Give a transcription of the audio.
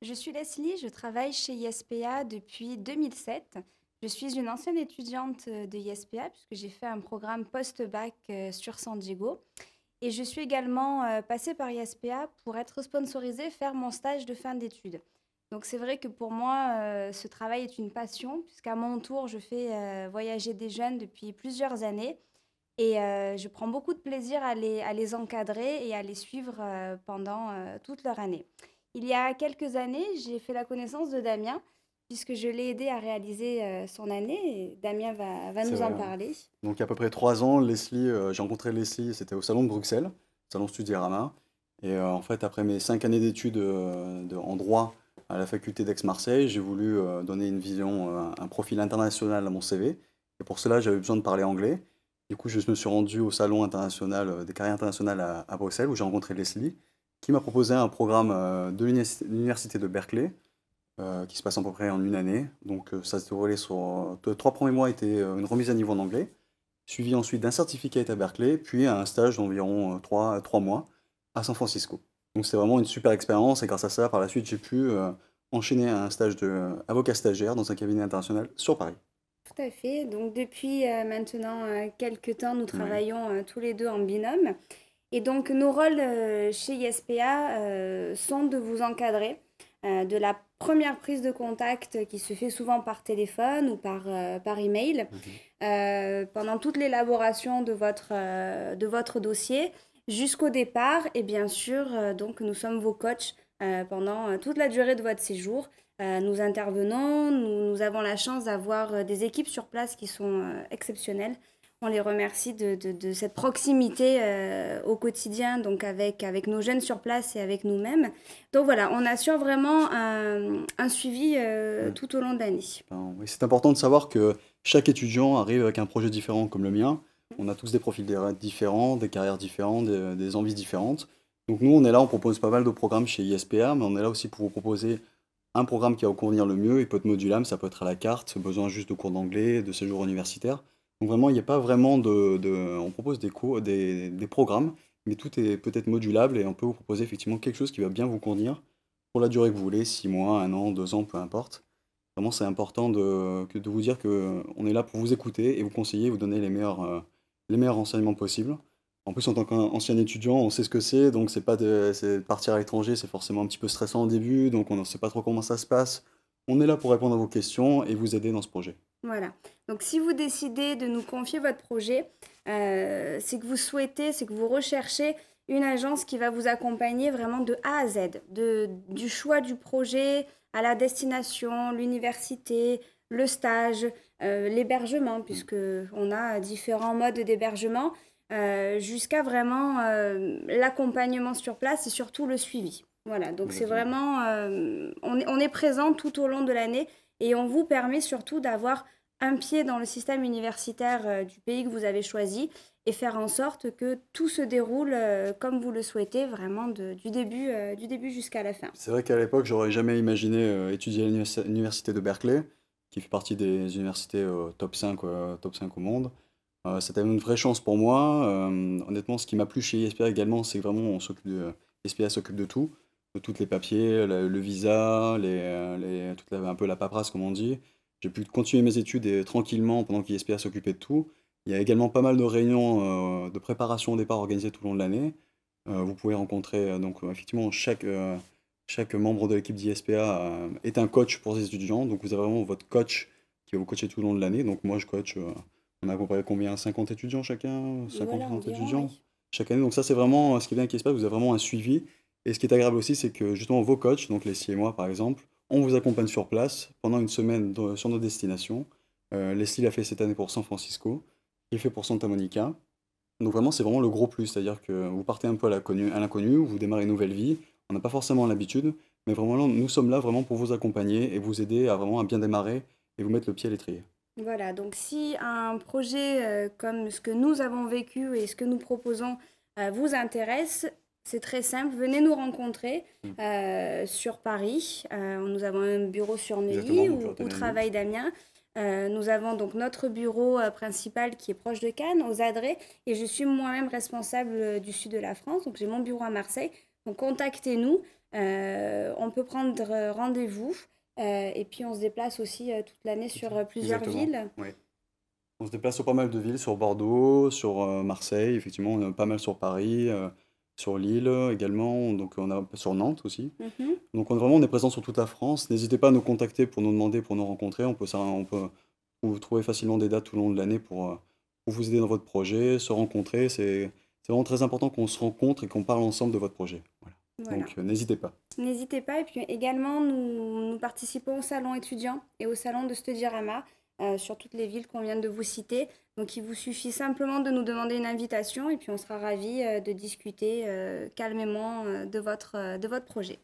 Je suis Leslie, je travaille chez ISPA depuis 2007. Je suis une ancienne étudiante de ISPA puisque j'ai fait un programme post-bac sur San Diego. Et je suis également passée par ISPA pour être sponsorisée, faire mon stage de fin d'études. Donc c'est vrai que pour moi, ce travail est une passion puisqu'à mon tour, je fais voyager des jeunes depuis plusieurs années. Et je prends beaucoup de plaisir à les encadrer et à les suivre pendant toute leur année. Il y a quelques années, j'ai fait la connaissance de Damien, puisque je l'ai aidé à réaliser son année. Et Damien va C'est nous vrai, en hein. parler. Donc il y a à peu près 3 ans, j'ai rencontré Leslie, c'était au Salon de Bruxelles, Salon Studierama. Et en fait, après mes 5 années d'études en droit à la faculté d'Aix-Marseille, j'ai voulu donner une vision, un profil international à mon CV. Et pour cela, j'avais besoin de parler anglais. Du coup, je me suis rendu au Salon international des carrières internationales à Bruxelles, où j'ai rencontré Leslie, qui m'a proposé un programme de l'université de Berkeley, qui se passe à peu près en une année. Donc ça se déroulait sur... Les 3 premiers mois étaient une remise à niveau en anglais, suivi ensuite d'un certificat à Berkeley, puis un stage d'environ 3 mois à San Francisco. Donc c'était vraiment une super expérience et grâce à ça, par la suite, j'ai pu enchaîner un stage d'avocat stagiaire dans un cabinet international sur Paris. Tout à fait. Donc depuis maintenant quelques temps, nous Ouais. travaillons tous les deux en binôme. Et donc nos rôles chez ISPA sont de vous encadrer, de la première prise de contact qui se fait souvent par téléphone ou par email, Mhm. pendant toute l'élaboration de votre dossier jusqu'au départ. Et bien sûr, donc nous sommes vos coachs pendant toute la durée de votre séjour. Nous intervenons, nous avons la chance d'avoir des équipes sur place qui sont exceptionnelles. On les remercie de cette proximité au quotidien, donc avec nos jeunes sur place et avec nous-mêmes. Donc voilà, on assure vraiment un suivi Ouais. tout au long de l'année. Ben, oui, c'est important de savoir que chaque étudiant arrive avec un projet différent comme le mien. On a tous des profils différents, des carrières différentes, des envies différentes. Donc nous, on est là, on propose pas mal de programmes chez ISPA, mais on est là aussi pour vous proposer un programme qui va vous convenir le mieux. Il peut être modulable, ça peut être à la carte, besoin juste de cours d'anglais, de séjour universitaire. Donc vraiment, il n'y a pas vraiment on propose des cours, des programmes, mais tout est peut-être modulable et on peut vous proposer effectivement quelque chose qui va bien vous convenir pour la durée que vous voulez, 6 mois, 1 an, 2 ans, peu importe. Vraiment, c'est important de vous dire que on est là pour vous écouter et vous conseiller, vous donner les meilleurs renseignements possibles. En plus, en tant qu'ancien étudiant, on sait ce que c'est, donc c'est partir à l'étranger, c'est forcément un petit peu stressant au début, donc on ne sait pas trop comment ça se passe. On est là pour répondre à vos questions et vous aider dans ce projet. Voilà. Donc, si vous décidez de nous confier votre projet, c'est que vous souhaitez, c'est que vous recherchez une agence qui va vous accompagner vraiment de A à Z, du choix du projet à la destination, l'université, le stage, l'hébergement, Mm. puisque on a différents modes d'hébergement, jusqu'à vraiment l'accompagnement sur place et surtout le suivi. Voilà, donc c'est Exactement. vraiment, on est présent tout au long de l'année et on vous permet surtout d'avoir un pied dans le système universitaire du pays que vous avez choisi et faire en sorte que tout se déroule comme vous le souhaitez, vraiment du début jusqu'à la fin. C'est vrai qu'à l'époque, j'aurais jamais imaginé étudier à l'université de Berkeley, qui fait partie des universités top 5 au monde. C'était une vraie chance pour moi. Honnêtement, ce qui m'a plu chez ISPA également, c'est que vraiment ISPA s'occupe de tout, de tous les papiers, le visa, un peu la paperasse comme on dit. J'ai pu continuer mes études tranquillement pendant qu'ISPA s'occupait de tout. Il y a également pas mal de réunions de préparation au départ organisées tout au long de l'année. Vous pouvez rencontrer effectivement chaque membre de l'équipe d'ISPA est un coach pour ses étudiants. Donc vous avez vraiment votre coach qui va vous coacher tout au long de l'année. Donc moi je coach. On a à peu près combien? 50 étudiants chacun? 50 Voilà, 60 environ, étudiants oui. chaque année. Donc ça, c'est vraiment ce qui est bien avec Espace, vous avez vraiment un suivi. Et ce qui est agréable aussi, c'est que justement vos coachs, donc les et moi par exemple, on vous accompagne sur place pendant une semaine sur nos destinations. Leslie l'a fait cette année pour San Francisco, il fait pour Santa Monica. Donc vraiment, c'est vraiment le gros plus, c'est-à-dire que vous partez un peu à l'inconnu, vous démarrez une nouvelle vie, on n'a pas forcément l'habitude, mais vraiment, nous sommes là vraiment pour vous accompagner et vous aider à vraiment à bien démarrer et vous mettre le pied à l'étrier. Voilà, donc si un projet comme ce que nous avons vécu et ce que nous proposons vous intéresse, c'est très simple, venez nous rencontrer Mm. sur Paris. Nous avons un bureau sur Exactement, Neuilly mon bureau où Tanani. travaille Damien. Nous avons donc notre bureau principal qui est proche de Cannes, aux Adrets, et je suis moi-même responsable du sud de la France, donc j'ai mon bureau à Marseille. Donc contactez-nous. On peut prendre rendez-vous et puis on se déplace aussi toute l'année sur plusieurs Exactement. villes. Oui. On se déplace sur pas mal de villes, sur Bordeaux, sur Marseille, effectivement, on est pas mal sur Paris, sur Lille également, donc on a sur Nantes aussi. Mhm. Donc on est présent sur toute la France. N'hésitez pas à nous contacter pour nous demander, pour nous rencontrer. On peut vous trouver facilement des dates tout le long de l'année pour vous aider dans votre projet, se rencontrer. C'est vraiment très important qu'on se rencontre et qu'on parle ensemble de votre projet. Voilà. Voilà. Donc n'hésitez pas. N'hésitez pas. Et puis également, nous participons au salon étudiant et au salon de Studirama sur toutes les villes qu'on vient de vous citer. Donc il vous suffit simplement de nous demander une invitation et puis on sera ravis de discuter calmement de votre projet.